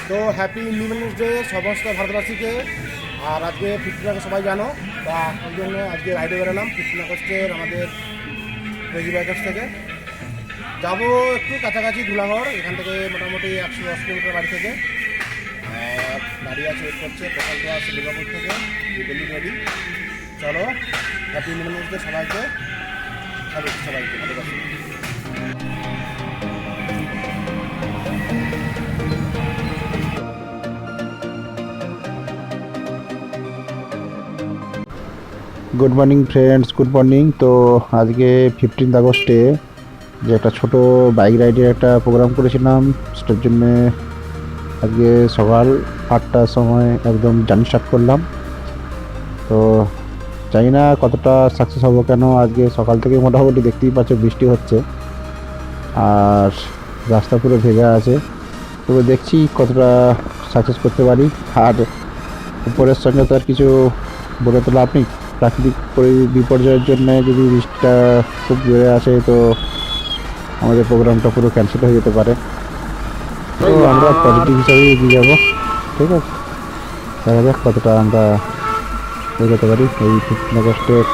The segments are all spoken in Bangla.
তো হ্যাপি ইন্ডিপেন্ডেন্স ডে সমস্ত ভারতবাসীকে। আর আজকে 15 আগস্ট সবাই জানো, তা ওই জন্য আজকে রাইডে বেরোলাম 15 আগস্টের আমাদের রেজি বাইকার্স থেকে। যাবো একটু কাছাকাছি ধুলাগড়, এখান থেকে মোটামুটি 110 কিলোমিটার বাড়ি থেকে। আর গাড়ি আছে ওয়েট করছে প্রকল্প আছে দুর্গাপুর থেকে, দিল্লি রেডি। চলো, হ্যাপি ইন্ডিপেন্ডেন্স ডে সবাইকে, সবাইকে ভালোবাসি। Good morning friends, good morning. তো আজকে 15 আগস্টে যে একটা ছোট বাইক রাইডের একটা প্রোগ্রাম করেছিলাম, সেটার জন্য আজকে সকাল 8টার সময় একদম জার্নি স্টার্ট করলাম। তো জানি না কতটা সাকসেস হবো, কেন আজকে সকাল থেকে মোটামুটি দেখতেই পাচ্ছ বৃষ্টি হচ্ছে আর রাস্তা পুরো ভেজা আছে। তবে দেখছি কতটা সাকসেস করতে পারি। আর উপরের সঙ্গে তো আর কিছু বলে তো লাভ নেই, প্রাকৃতিক বিপর্যয়ের জন্য যদি বৃষ্টিটা খুব বেড়ে আসে তো আমাদের প্রোগ্রামটা পুরো ক্যান্সেল হয়ে যেতে পারে। তো আমরা পজিটিভ হিসাবেই এগিয়ে যাবো, ঠিক আছে। দেখা যাক কতটা আমরা এগোতে পারি এই 15 আগস্টের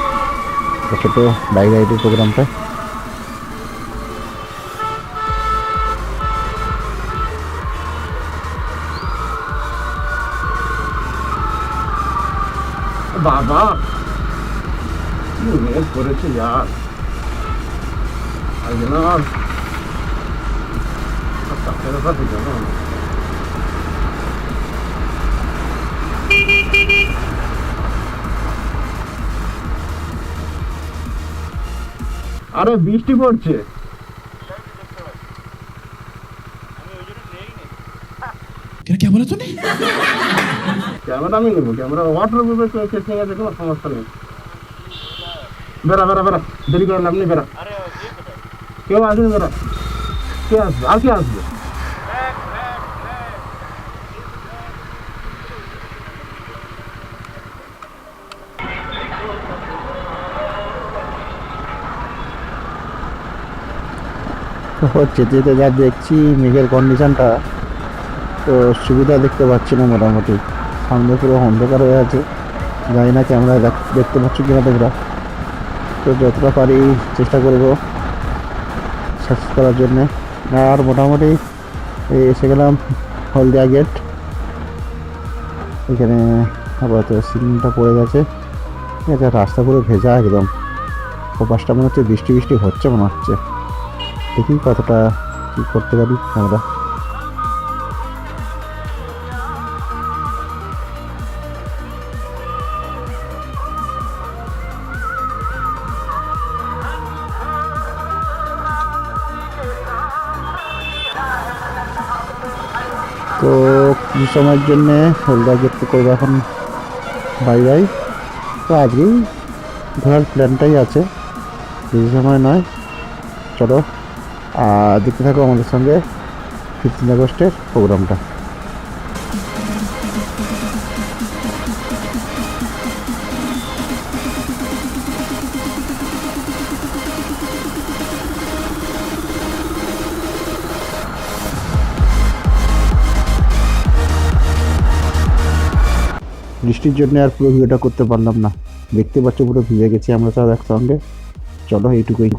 ছোটো বাইক রাইডের প্রোগ্রামটা। বাবা কি মেঘ করেছে यार, আজ না তার কথা ঠিক না। আরে বৃষ্টি পড়ছে, क्या बोला तूने? ক্যামেরা আমি নেবো, ক্যামেরা ওয়াটার প্রুফের ঠিক আছে, কোনো সমস্যা নেই। বেড়া বেড়া বেড়া, দেরি করে লাভ নেই, বেড়া। কেউ আসবে, বেড়া। কে আসবে আর কে আসবে? তো যেতে যেতে যা দেখছি মেঘের কন্ডিশনটা, তো সুবিধা দেখতে পাচ্ছি না। মোটামুটি সামনে পুরো অন্ধকার হয়ে আছে, জানি না ক্যামেরা দেখতে পাচ্ছি কিনা তোমরা। তো যতটা পারি চেষ্টা করব সাকসেস করার জন্যে। আর মোটামুটি এসে গেলাম হলদিয়া গেট। এখানে আপাতত সিগন্যালটা পড়ে গেছে, ঠিক আছে। রাস্তা পুরো ভেজা একদম, ওপাশটা মনে হচ্ছে বৃষ্টি বৃষ্টি হচ্ছে মনে হচ্ছে। দেখি কতটা কী করতে পারি আমরা। তো কিছু সময়ের জন্যে হলদিয়া গেট করবো এখন বাই বাই। তো আজকেই ঘোরার প্ল্যানটাই আছে, বেশি সময় নয়। চলো দেখতে থাকো আমাদের সঙ্গে 15 আগস্টের প্রোগ্রামটা। বৃষ্টির জন্য আর পুরো ভিডিওটা করতে পারলাম না, দেখতে পাচ্ছ পুরো ভিজে গেছি আমরা সব একসঙ্গে। চলো এইটুকুই।